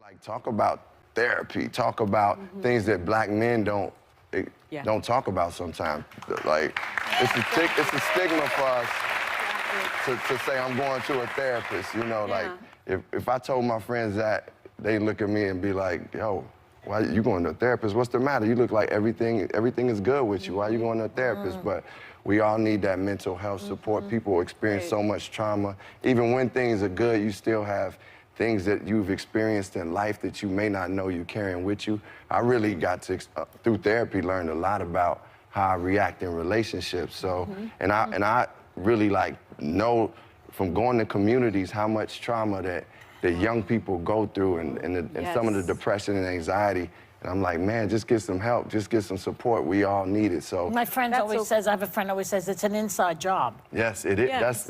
Like, talk about therapy. Talk about things that black men don't talk about sometimes. Like, it's a stigma for us to say I'm going to a therapist. You know, like if I told my friends that, they look at me and be like, yo, why you going to a therapist? What's the matter? You look like everything is good with you. Why you going to a therapist? But we all need that mental health support. People experience so much trauma. Even when things are good, you still have things that you've experienced in life that you may not know you're carrying with you. I really got to, through therapy, learn a lot about how I react in relationships. So, and I really know from going to communities how much trauma that young people go through and some of the depression and anxiety. And I'm like, man, just get some help, just get some support. We all need it. So my friend always says, I have a friend always says, it's an inside job. Yes, it is. That's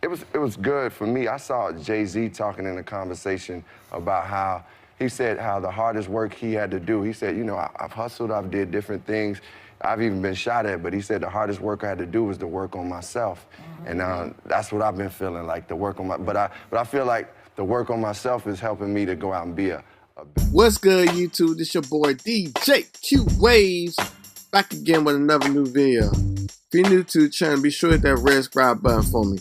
it was good for me. I saw Jay-Z talking in a conversation about how he said how the hardest work he had to do. He said, you know, I've hustled, I've did different things. I've even been shot at, but he said the hardest work I had to do was to work on myself. And that's what I've been feeling, like the work on my, but I feel like the work on myself is helping me to go out and be a What's good, YouTube? This your boy DJ Q Waves, back again with another new video. If you're new to the channel, be sure to hit that red subscribe button for me.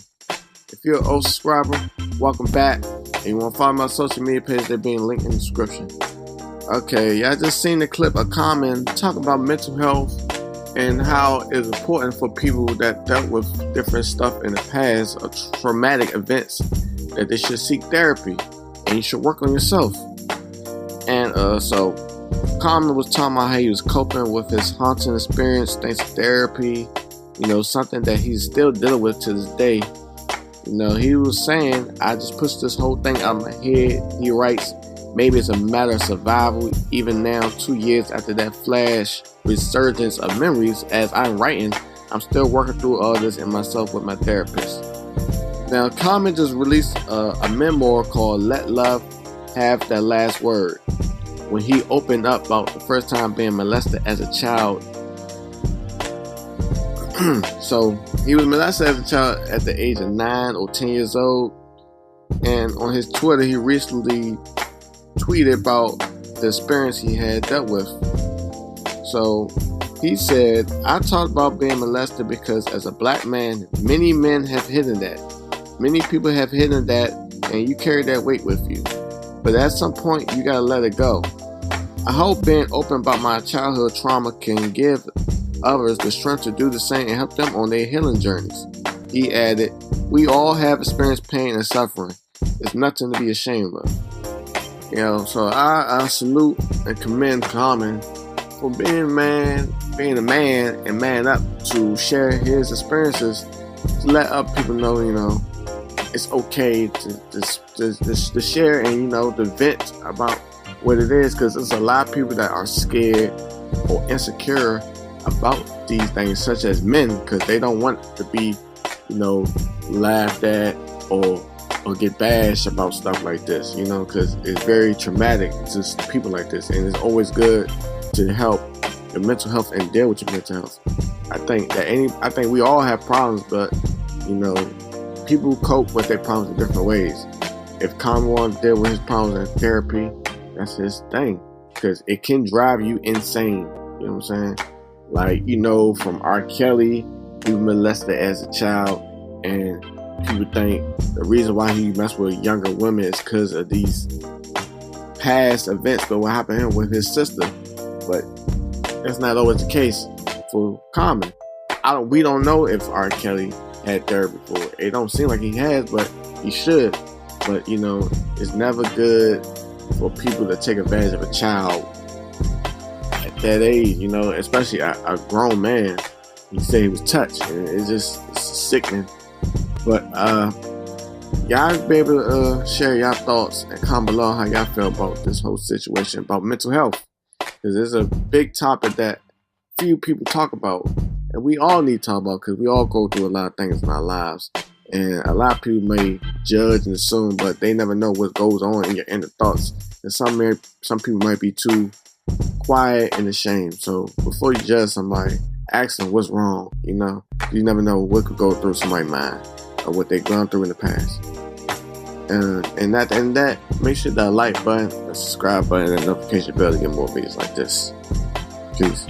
If you're an old subscriber, welcome back. And you want to follow my social media page, they're being linked in the description. Okay, y'all just seen the clip of Common talking about mental health and how it's important for people that dealt with different stuff in the past, or traumatic events, that they should seek therapy and you should work on yourself. And so Common was talking about how he was coping with his haunting experience thanks to therapy, you know, something that he's still dealing with to this day. You know, he was saying, I just pushed this whole thing out of my head. He writes, maybe it's a matter of survival, even now, 2 years after that flash resurgence of memories. As I'm writing, I'm still working through all this in myself with my therapist. Now, Common just released a memoir called Let Love Have That Last Word, when he opened up about the first time being molested as a child. So he was molested as a child at the age of 9 or 10 years old, and on his Twitter he recently tweeted about the experience he had dealt with. So he said, I talked about being molested because as a black man, many men have hidden that. Many people have hidden that, and you carry that weight with you. But at some point, you gotta let it go. I hope being open about my childhood trauma can give others the strength to do the same and help them on their healing journeys. He added, we all have experienced pain and suffering. It's nothing to be ashamed of. You know, so I salute and commend Common for being a man and man up to share his experiences, to let other people know, you know, it's okay to share and, you know, to vent about what it is, because there's a lot of people that are scared or insecure about these things, such as men, because they don't want to be, you know, laughed at or get bashed about stuff like this, you know, because it's very traumatic to people like this, and it's always good to help your mental health and deal with your mental health. I think we all have problems, but, you know, people cope with their problems in different ways. If Common wants to deal with his problems in therapy, that's his thing, because it can drive you insane. You know what I'm saying? Like, you know, from R. Kelly, he was molested as a child, and people think the reason why he messed with younger women is because of these past events, but what happened to him with his sister. But that's not always the case for Common. We don't know if R. Kelly had therapy before. It don't seem like he has, but he should. But, you know, it's never good for people to take advantage of a child at that age, you know, especially a grown man. He said he was touched, and it's sickening. But y'all be able to share y'all thoughts and comment below how y'all feel about this whole situation about mental health, because it's a big topic that few people talk about, and we all need to talk about, because we all go through a lot of things in our lives. And a lot of people may judge and assume, but they never know what goes on in your inner thoughts. And some people might be too quiet and ashamed. So before you judge somebody, ask them what's wrong. You know, you never know what could go through somebody's mind or what they've gone through in the past. And at the end of that, make sure that like button, the subscribe button, and the notification bell to get more videos like this. Peace.